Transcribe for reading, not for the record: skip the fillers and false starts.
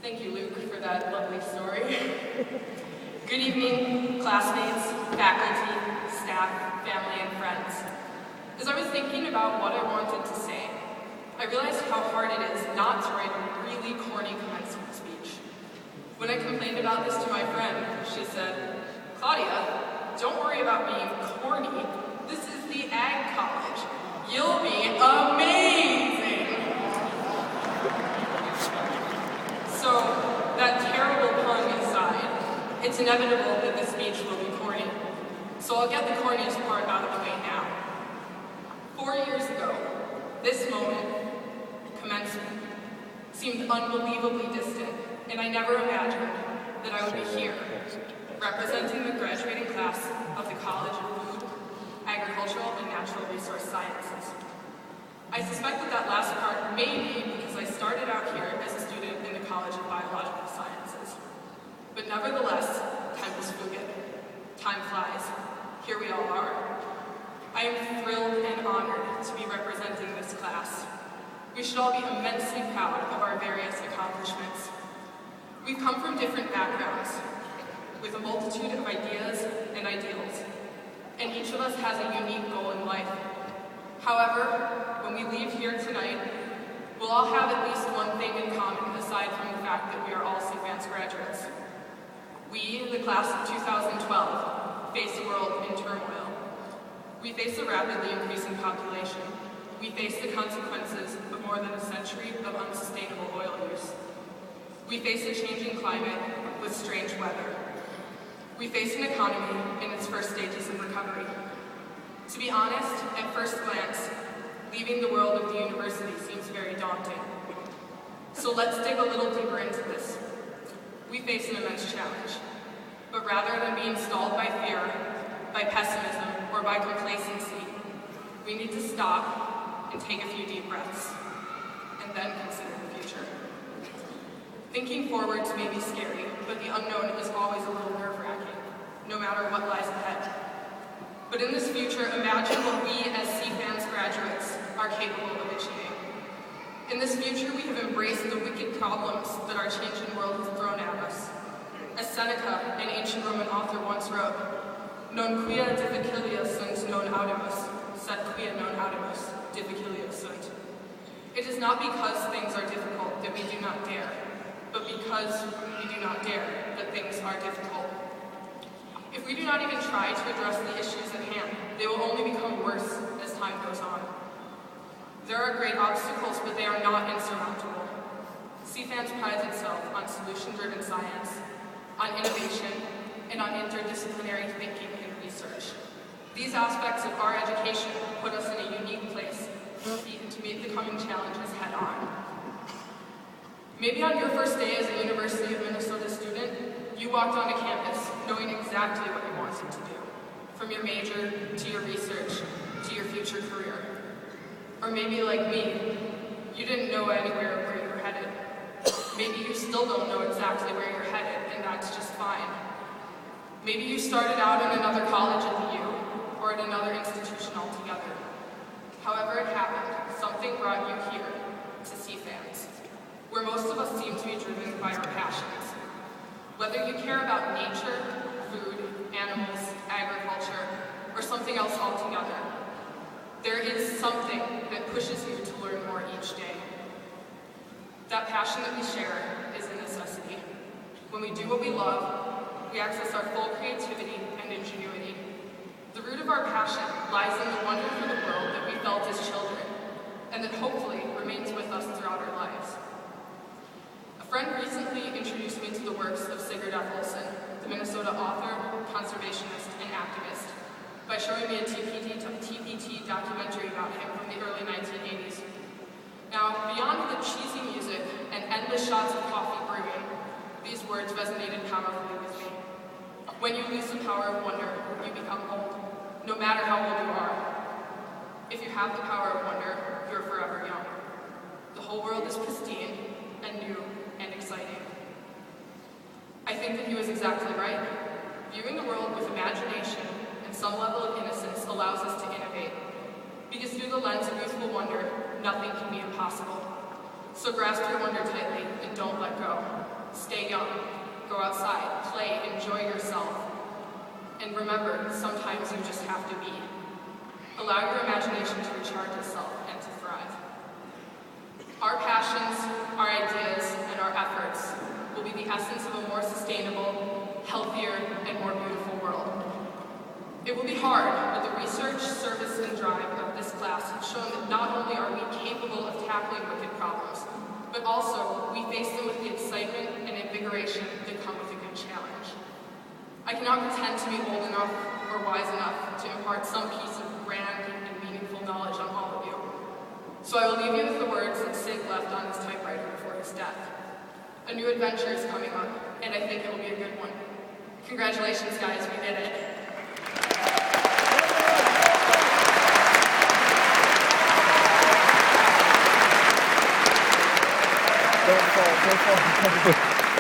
Thank you, Luke, for that lovely story. Good evening, classmates, faculty, staff, family, and friends. As I was thinking about what I wanted to say, I realized how hard it is not to write a really corny commencement speech. When I complained about this to my friend, she said, "Claudia, don't worry about being corny. This is the Ag College. You'll be amazing." So, that terrible pun aside, it's inevitable that this speech will be corny. So I'll get the corniest part out of the way now. 4 years ago, this moment, commencement, seemed unbelievably distant, and I never imagined that I would be here, representing the graduating class of the College of Food, Agricultural, and Natural Resource Sciences. I suspect that last part may be because I started out here as a student in the College of Biological Sciences. But nevertheless, tempus fugit. Time flies. Here we all are. I am thrilled and honored to be representing this class. We should all be immensely proud of our various accomplishments. We've come from different backgrounds, with a multitude of ideas and ideals, and each of us has a unique goal in life. However, when we leave here tonight, we'll all have at least one thing in common aside from the fact that we are all CFANS graduates. We, the class of 2012, face a world in turmoil. We face a rapidly increasing population. We face the consequences of more than a century of unsustainable oil use. We face a changing climate with strange weather. We face an economy in its first stages of recovery. To be honest, at first glance, leaving the world of the university seems very daunting. So let's dig a little deeper into this. We face an immense challenge, but rather than being stalled by fear, by pessimism, or by complacency, we need to stop and take a few deep breaths, and then consider the future. Thinking forwards may be scary, but the unknown is always a little nerve-wracking, no matter what lies ahead. But in this future, imagine what we as CFANS graduates are capable of achieving. In this future, we have embraced the wicked problems that our changing world has thrown at us. As Seneca, an ancient Roman author, once wrote, "Non quia difficilia sunt non audimus, sed quia non audimus difficilia sunt." It is not because things are difficult that we do not dare, but because we do not dare that things are difficult. If we do not even try to address the issues at hand, they will only become worse as time goes on. There are great obstacles, but they are not insurmountable. CFANS prides itself on solution-driven science, on innovation, and on interdisciplinary thinking and research. These aspects of our education put us in a unique place to meet the coming challenges head-on. Maybe on your first day as a University of Minnesota student, you walked onto campus knowing exactly what you wanted to do, from your major, to your research, to your future career. Or maybe like me, you didn't know anywhere where you were headed. Maybe you still don't know exactly where you're headed, and that's just fine. Maybe you started out in another college at the U, or at another institution altogether. However it happened, something brought you here, to CFANS, where most of us seem to be driven by our passions. Whether you care about nature, food, animals, agriculture, or something else altogether, there is something that pushes you to learn more each day. That passion that we share is a necessity. When we do what we love, we access our full creativity and ingenuity. The root of our passion lies in the wonder for the world that we felt as children, and that hopefully remains with us throughout our lives. A friend recently introduced me to the works of Sigurd F. Olson, the Minnesota author, conservationist, and activist, by showing me a TPT documentary about him from the early 1980s. Now, beyond the cheesy music and endless shots of coffee brewing, these words resonated powerfully with me. When you lose the power of wonder, you become old, no matter how old you are. If you have the power of wonder, you're forever young. The whole world is pristine and new and exciting. I think that he was exactly right. Viewing the world with imagination and some level of innocence allows us to innovate. Because through the lens of youthful wonder, nothing can be impossible. So grasp your wonder tightly and don't let go. go outside, play, enjoy yourself. And remember, sometimes you just have to be. Allow your imagination to recharge itself and to thrive. Our passions, our ideas, and our efforts will be the essence of a more sustainable, healthier, and more beautiful world. It will be hard, but the research, service, and drive of this class have shown that not only are we capable of tackling wicked problems, but also we face them with the excitement and invigoration that come with a good challenge. I cannot pretend to be old enough or wise enough to impart some piece of grand and meaningful knowledge on all of you. So I will leave you with the words that Sig left on his typewriter before his death. A new adventure is coming up, and I think it will be a good one. Congratulations, guys, we did it. Don't fall.